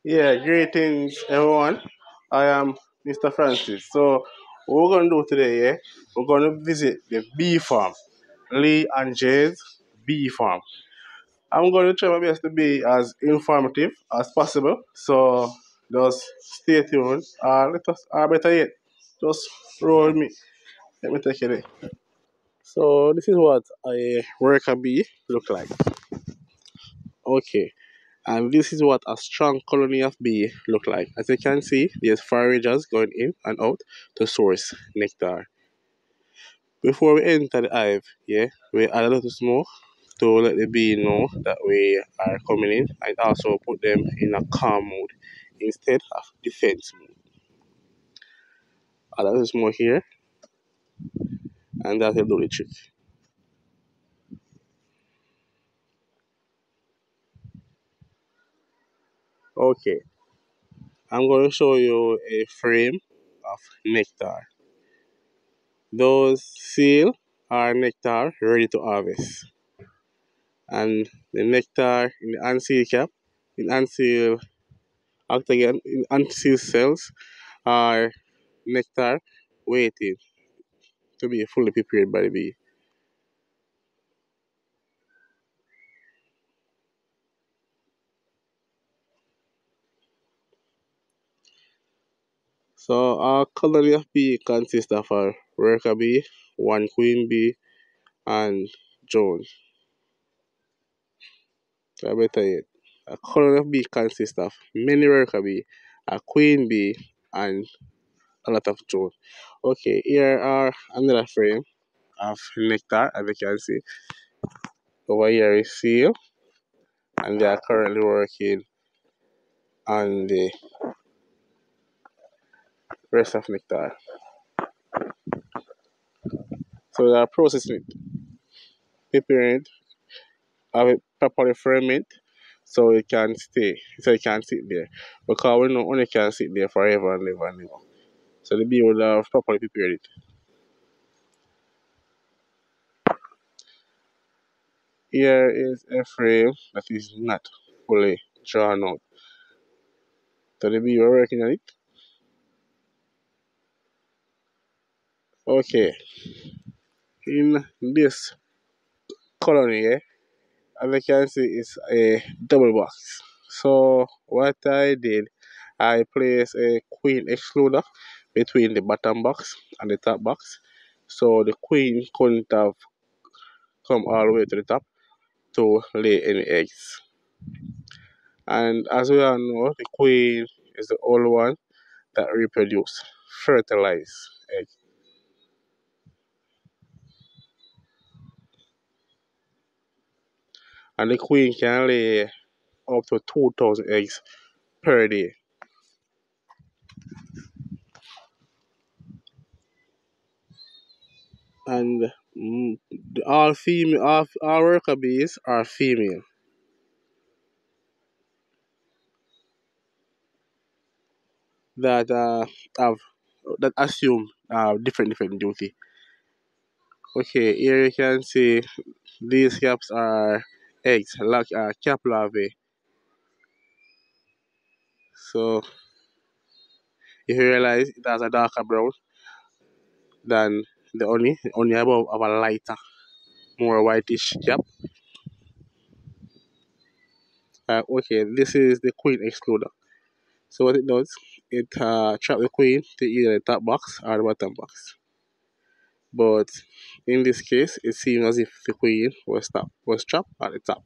Yeah, greetings everyone. I am Mr. Francis. So what we're gonna do today, yeah, we're gonna visit the bee farm, Lee and J's bee farm. I'm gonna try my best to be as informative as possible. So just stay tuned. Let us, better yet, just roll with me. Let me take it. So this is what a worker bee look like. Okay. And this is what a strong colony of bee look like. As you can see, there's foragers going in and out to source nectar. Before we enter the hive, yeah, we add a little smoke to let the bee know that we are coming in and also put them in a calm mode instead of defense mode. Add a little smoke here and that will do the trick. Okay, I'm going to show you a frame of nectar. Those seal are nectar ready to harvest. And the nectar in the unsealed cap, in unsealed octagon, in unsealed cells are nectar waiting to be fully prepared by the bee. So our colony of bee consists of a worker bee, one queen bee, and drone. So I better yet. A colony of bee consists of many worker bee, a queen bee, and a lot of drone. Okay, here are another frame of nectar, as you can see. Over here is seal, and they are currently working on the rest of nectar. So they are processing it, preparing it, have it properly ferment so it can sit there. Because we know only can sit there forever and ever and ever. So the bee would have properly prepared it. Here is a frame that is not fully drawn out. So the bee were working on it. Okay, in this colony here, as you can see, it's a double box. So what I did, I placed a queen excluder between the bottom box and the top box. So the queen couldn't have come all the way to the top to lay any eggs. And as we all know, the queen is the only one that reproduce fertilize eggs. And the queen can lay up to 2,000 eggs per day. And all female, all worker bees are female that have that assume different duty. Okay, here you can see these caps are eggs, like cap larvae. So if you realize it has a darker brown than the honey above have a lighter, more whitish cap. Okay, this is the queen excluder. So what it does, it trap the queen to either the top box or the bottom box. But in this case, it seems as if the queen was trapped at the top.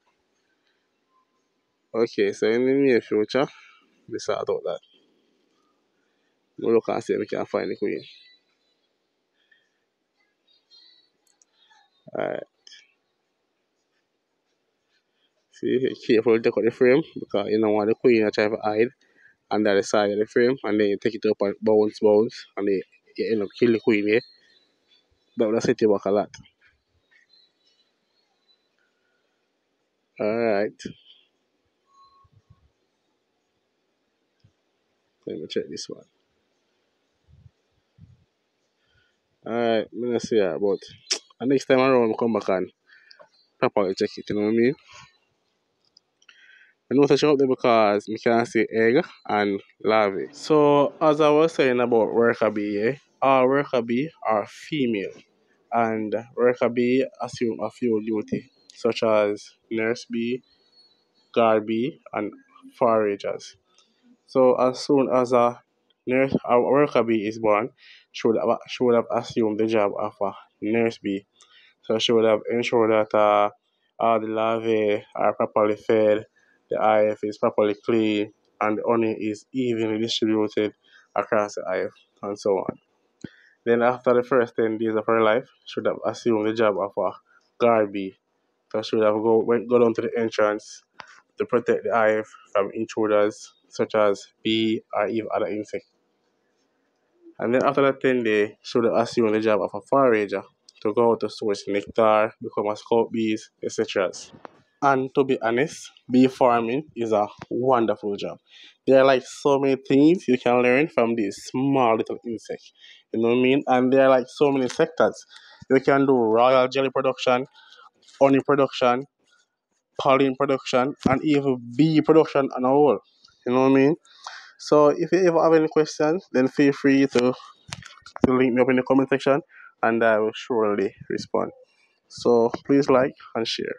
Okay, so in the near future, we sort out that. We'll look and see if we can find the queen. Alright, see, careful to cut the frame because you don't want the queen to try to hide under the side of the frame and then you take it up and bounce, and then you end up killing the queen here. That would set you back a lot. Alright, let me check this one. Alright, I'm gonna see her, but next time around, I come back and properly check it, you know what I mean? I know such out there because we can see egg and larvae. So as I was saying about worker bee, all worker bee are female, and worker bee assume a few duty such as nurse bee, guard bee, and foragers. So as soon as a worker bee is born, she would have assumed the job of a nurse bee. So she would have ensured that all the larvae are properly fed, the hive is properly clean, and the honey is evenly distributed across the hive, and so on. Then after the first 10 days of her life, she would have assumed the job of a guard bee. So she would have go down to the entrance to protect the hive from intruders such as bee or even other insects. And then after that 10 days, she would have assumed the job of a forager to go out to source nectar, become a scout bees, etc. And to be honest, bee farming is a wonderful job. There are like so many things you can learn from these small little insects. You know what I mean? And there are like so many sectors. You can do royal jelly production, honey production, pollen production, and even bee production on a whole. You know what I mean? So if you ever have any questions, then feel free to link me up in the comment section and I will surely respond. So please like and share.